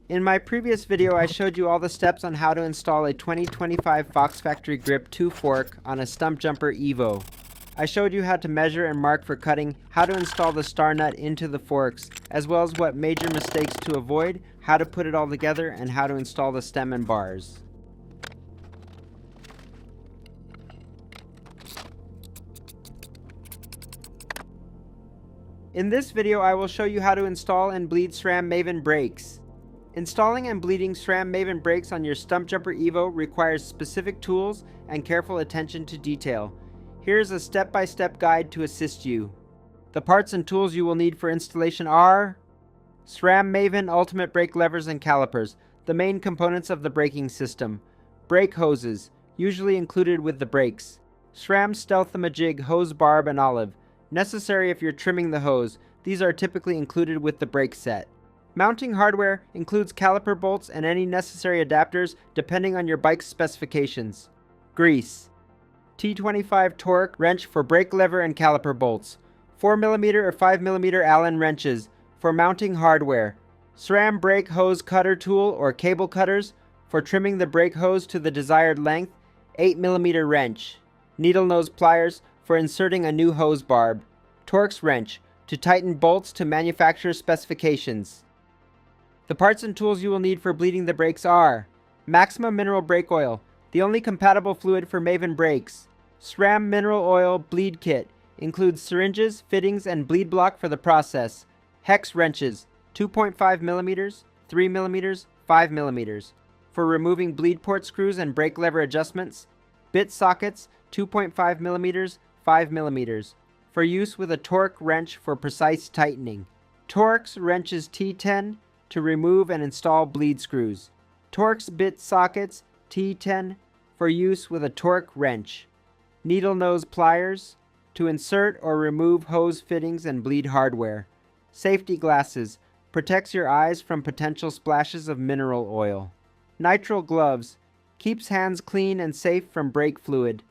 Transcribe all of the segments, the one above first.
In my previous video, I showed you all the steps on how to install a 2025 Fox Factory Grip 2 fork on a Stumpjumper EVO. I showed you how to measure and mark for cutting, how to install the star nut into the forks, as well as what major mistakes to avoid, how to put it all together, and how to install the stem and bars. In this video, I will show you how to install and bleed SRAM Maven Brakes. Installing and bleeding SRAM Maven Brakes on your Stumpjumper EVO requires specific tools and careful attention to detail. Here is a step-by-step guide to assist you. The parts and tools you will need for installation are SRAM Maven Ultimate Brake Levers and Calipers, the main components of the braking system. Brake hoses, usually included with the brakes. SRAM Stealth-A-Majig hose barb and olive, necessary if you're trimming the hose. These are typically included with the brake set. Mounting hardware includes caliper bolts and any necessary adapters depending on your bike's specifications. Grease. T25 torque wrench for brake lever and caliper bolts. 4mm or 5mm Allen wrenches for mounting hardware. SRAM brake hose cutter tool or cable cutters for trimming the brake hose to the desired length. 8mm wrench. Needle nose pliers for inserting a new hose barb. Torx wrench to tighten bolts to manufacturer's specifications. The parts and tools you will need for bleeding the brakes are Maxima Mineral Brake Oil, the only compatible fluid for Maven brakes. SRAM Mineral Oil Bleed Kit, includes syringes, fittings, and bleed block for the process. Hex wrenches, 2.5mm, 3mm, 5mm, for removing bleed port screws and brake lever adjustments. Bit sockets, 2.5mm, 5mm, for use with a torque wrench for precise tightening. Torx wrenches T10, to remove and install bleed screws. Torx bit sockets T10 for use with a torque wrench. Needle nose pliers to insert or remove hose fittings and bleed hardware. Safety glasses protects your eyes from potential splashes of mineral oil. Nitrile gloves keeps hands clean and safe from brake fluid.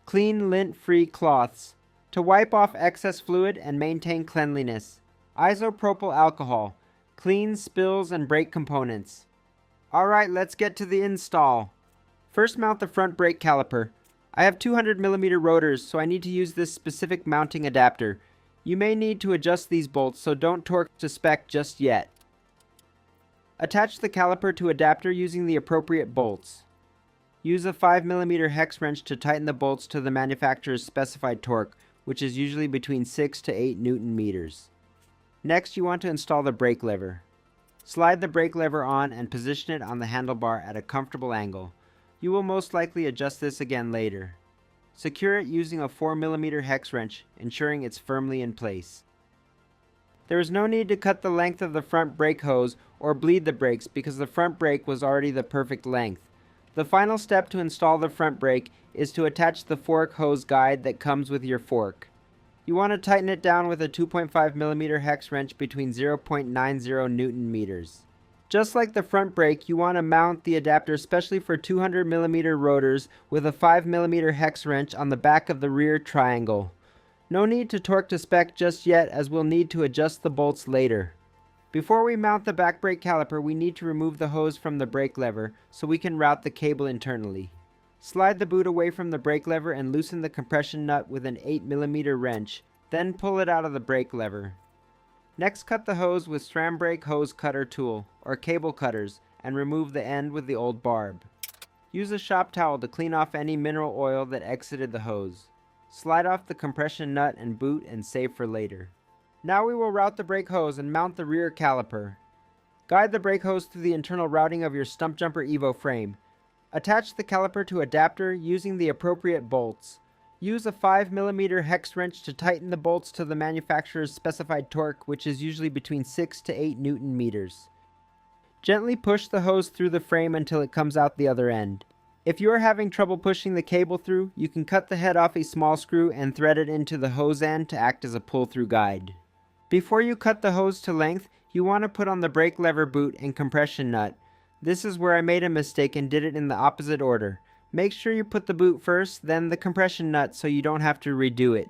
Clean lint-free cloths to wipe off excess fluid and maintain cleanliness. Isopropyl alcohol cleans spills and brake components. Alright, let's get to the install. First, mount the front brake caliper. I have 200mm rotors, so I need to use this specific mounting adapter. You may need to adjust these bolts, so don't torque to spec just yet. Attach the caliper to adapter using the appropriate bolts. Use a 5mm hex wrench to tighten the bolts to the manufacturer's specified torque, which is usually between 6 to 8 Nm. Next, you want to install the brake lever. Slide the brake lever on and position it on the handlebar at a comfortable angle. You will most likely adjust this again later. Secure it using a 4mm hex wrench, ensuring it's firmly in place. There is no need to cut the length of the front brake hose or bleed the brakes because the front brake was already the perfect length. The final step to install the front brake is to attach the fork hose guide that comes with your fork. You want to tighten it down with a 2.5mm hex wrench between 0.90 Nm. Just like the front brake, you want to mount the adapter especially for 200mm rotors with a 5mm hex wrench on the back of the rear triangle. No need to torque to spec just yet, as we'll need to adjust the bolts later. Before we mount the back brake caliper, we need to remove the hose from the brake lever so we can route the cable internally. Slide the boot away from the brake lever and loosen the compression nut with an 8mm wrench, then pull it out of the brake lever. Next, cut the hose with SRAM brake hose cutter tool, or cable cutters, and remove the end with the old barb. Use a shop towel to clean off any mineral oil that exited the hose. Slide off the compression nut and boot and save for later. Now we will route the brake hose and mount the rear caliper. Guide the brake hose through the internal routing of your Stumpjumper EVO frame. Attach the caliper to adapter using the appropriate bolts. Use a 5mm hex wrench to tighten the bolts to the manufacturer's specified torque, which is usually between 6 to 8 Nm. Gently push the hose through the frame until it comes out the other end. If you are having trouble pushing the cable through, you can cut the head off a small screw and thread it into the hose end to act as a pull-through guide. Before you cut the hose to length, you want to put on the brake lever boot and compression nut. This is where I made a mistake and did it in the opposite order. Make sure you put the boot first, then the compression nut so you don't have to redo it.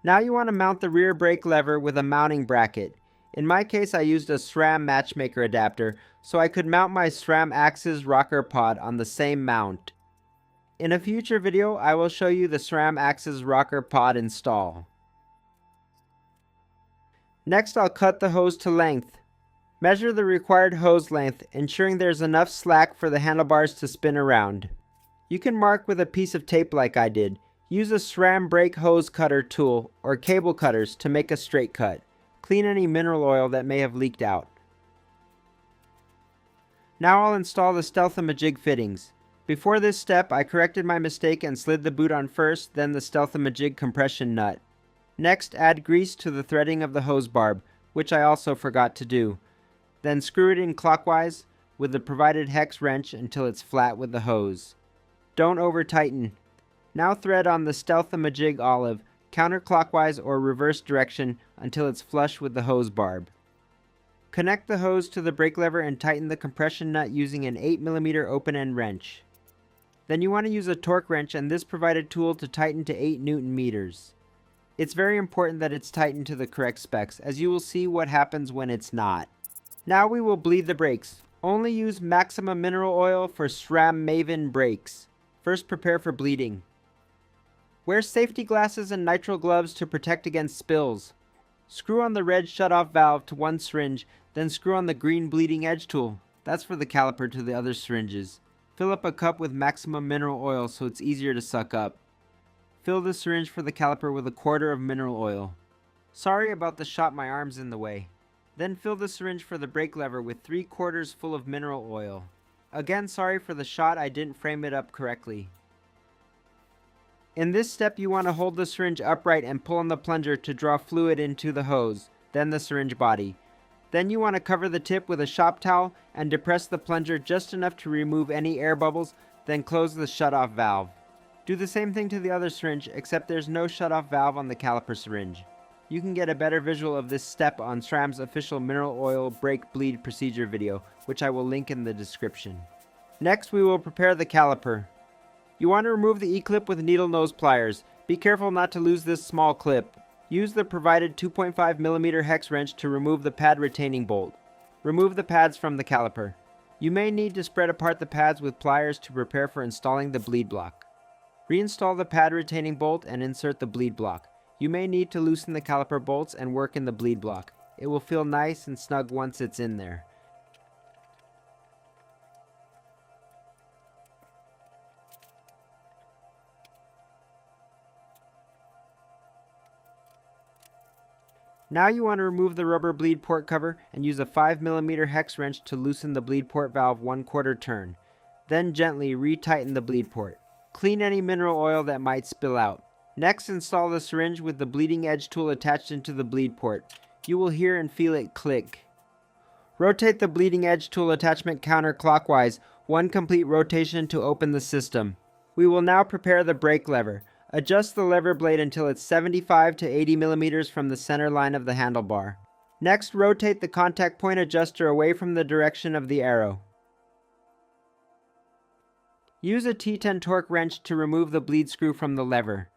Now you want to mount the rear brake lever with a mounting bracket. In my case, I used a SRAM Matchmaker adapter, so I could mount my SRAM Axis rocker pod on the same mount. In a future video, I will show you the SRAM Axis rocker pod install. Next, I'll cut the hose to length. Measure the required hose length, ensuring there's enough slack for the handlebars to spin around. You can mark with a piece of tape like I did. Use a SRAM brake hose cutter tool or cable cutters to make a straight cut. Clean any mineral oil that may have leaked out. Now I'll install the Stealth-O-Majig fittings. Before this step, I corrected my mistake and slid the boot on first, then the Stealth-O-Majig compression nut. Next, add grease to the threading of the hose barb, which I also forgot to do. Then screw it in clockwise with the provided hex wrench until it's flat with the hose. Don't over-tighten. Now thread on the Stealth-O-Majig olive, counterclockwise or reverse direction until it's flush with the hose barb. Connect the hose to the brake lever and tighten the compression nut using an 8mm open-end wrench. Then you want to use a torque wrench and this provided tool to tighten to 8 Nm. It's very important that it's tightened to the correct specs, as you will see what happens when it's not. Now we will bleed the brakes. Only use maximum mineral oil for SRAM Maven Brakes. First, prepare for bleeding. Wear safety glasses and nitrile gloves to protect against spills. Screw on the red shutoff valve to one syringe, then screw on the green bleeding edge tool. That's for the caliper to the other syringes. Fill up a cup with maximum mineral oil so it's easier to suck up. Fill the syringe for the caliper with 1/4 of mineral oil. Sorry about the shot, my arm's in the way. Then fill the syringe for the brake lever with 3/4 full of mineral oil. Again, sorry for the shot, I didn't frame it up correctly. In this step, you want to hold the syringe upright and pull on the plunger to draw fluid into the hose, then the syringe body. Then you want to cover the tip with a shop towel and depress the plunger just enough to remove any air bubbles, then close the shutoff valve. Do the same thing to the other syringe, except there's no shutoff valve on the caliper syringe. You can get a better visual of this step on SRAM's official mineral oil brake bleed procedure video, which I will link in the description. Next, we will prepare the caliper. You want to remove the E-clip with needle nose pliers. Be careful not to lose this small clip. Use the provided 2.5mm hex wrench to remove the pad retaining bolt. Remove the pads from the caliper. You may need to spread apart the pads with pliers to prepare for installing the bleed block. Reinstall the pad retaining bolt and insert the bleed block. You may need to loosen the caliper bolts and work in the bleed block. It will feel nice and snug once it's in there. Now you want to remove the rubber bleed port cover and use a 5mm hex wrench to loosen the bleed port valve 1/4 turn. Then gently retighten the bleed port. Clean any mineral oil that might spill out. Next, install the syringe with the bleeding edge tool attached into the bleed port. You will hear and feel it click. Rotate the bleeding edge tool attachment counterclockwise, one complete rotation to open the system. We will now prepare the brake lever. Adjust the lever blade until it's 75 to 80mm from the center line of the handlebar. Next, rotate the contact point adjuster away from the direction of the arrow. Use a T10 torque wrench to remove the bleed screw from the lever.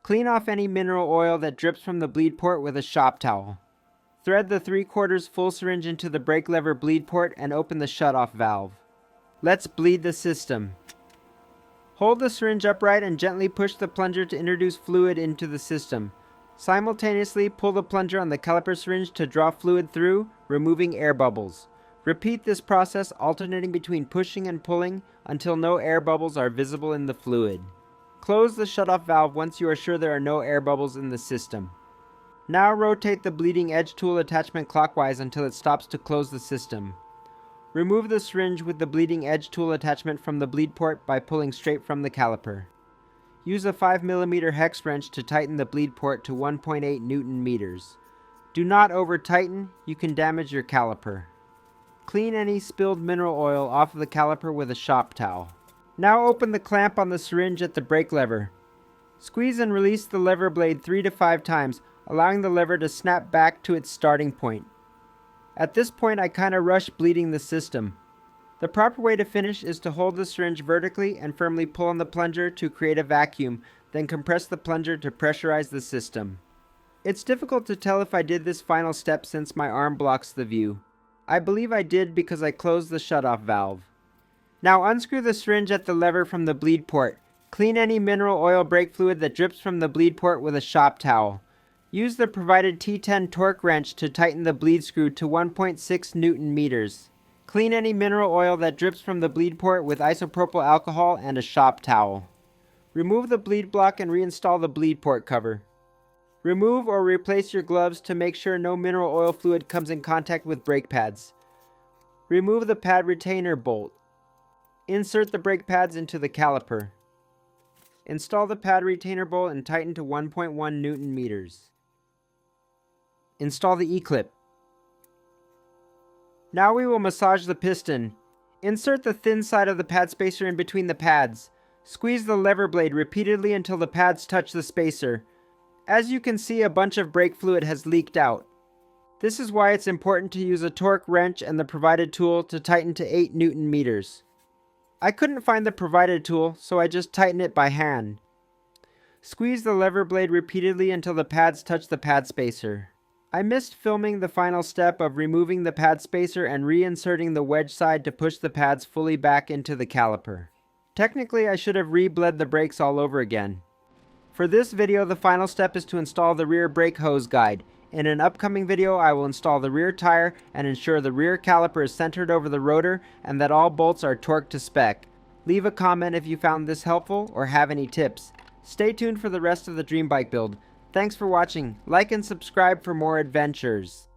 Clean off any mineral oil that drips from the bleed port with a shop towel. Thread the 3/4 full syringe into the brake lever bleed port and open the shutoff valve. Let's bleed the system. Hold the syringe upright and gently push the plunger to introduce fluid into the system. Simultaneously, pull the plunger on the caliper syringe to draw fluid through, removing air bubbles. Repeat this process, alternating between pushing and pulling until no air bubbles are visible in the fluid. Close the shutoff valve once you are sure there are no air bubbles in the system. Now rotate the bleeding edge tool attachment clockwise until it stops to close the system. Remove the syringe with the bleeding edge tool attachment from the bleed port by pulling straight from the caliper. Use a 5mm hex wrench to tighten the bleed port to 1.8 Nm. Do not over tighten, you can damage your caliper. Clean any spilled mineral oil off of the caliper with a shop towel. Now open the clamp on the syringe at the brake lever. Squeeze and release the lever blade 3 to 5 times, allowing the lever to snap back to its starting point. At this point, I kinda rush bleeding the system. The proper way to finish is to hold the syringe vertically and firmly pull on the plunger to create a vacuum, then compress the plunger to pressurize the system. It's difficult to tell if I did this final step since my arm blocks the view. I believe I did because I closed the shutoff valve. Now unscrew the syringe at the lever from the bleed port. Clean any mineral oil brake fluid that drips from the bleed port with a shop towel. Use the provided T10 torque wrench to tighten the bleed screw to 1.6 Newton meters. Clean any mineral oil that drips from the bleed port with isopropyl alcohol and a shop towel. Remove the bleed block and reinstall the bleed port cover. Remove or replace your gloves to make sure no mineral oil fluid comes in contact with brake pads. Remove the pad retainer bolt. Insert the brake pads into the caliper. Install the pad retainer bolt and tighten to 1.1 Newton meters. Install the E-clip. Now we will massage the piston. Insert the thin side of the pad spacer in between the pads. Squeeze the lever blade repeatedly until the pads touch the spacer. As you can see, a bunch of brake fluid has leaked out. This is why it's important to use a torque wrench and the provided tool to tighten to 8 Newton meters. I couldn't find the provided tool, so I just tighten it by hand. Squeeze the lever blade repeatedly until the pads touch the pad spacer. I missed filming the final step of removing the pad spacer and reinserting the wedge side to push the pads fully back into the caliper. Technically, I should have re-bled the brakes all over again. For this video, the final step is to install the rear brake hose guide. In an upcoming video, I will install the rear tire and ensure the rear caliper is centered over the rotor and that all bolts are torqued to spec. Leave a comment if you found this helpful or have any tips. Stay tuned for the rest of the dream bike build. Thanks for watching. Like and subscribe for more adventures.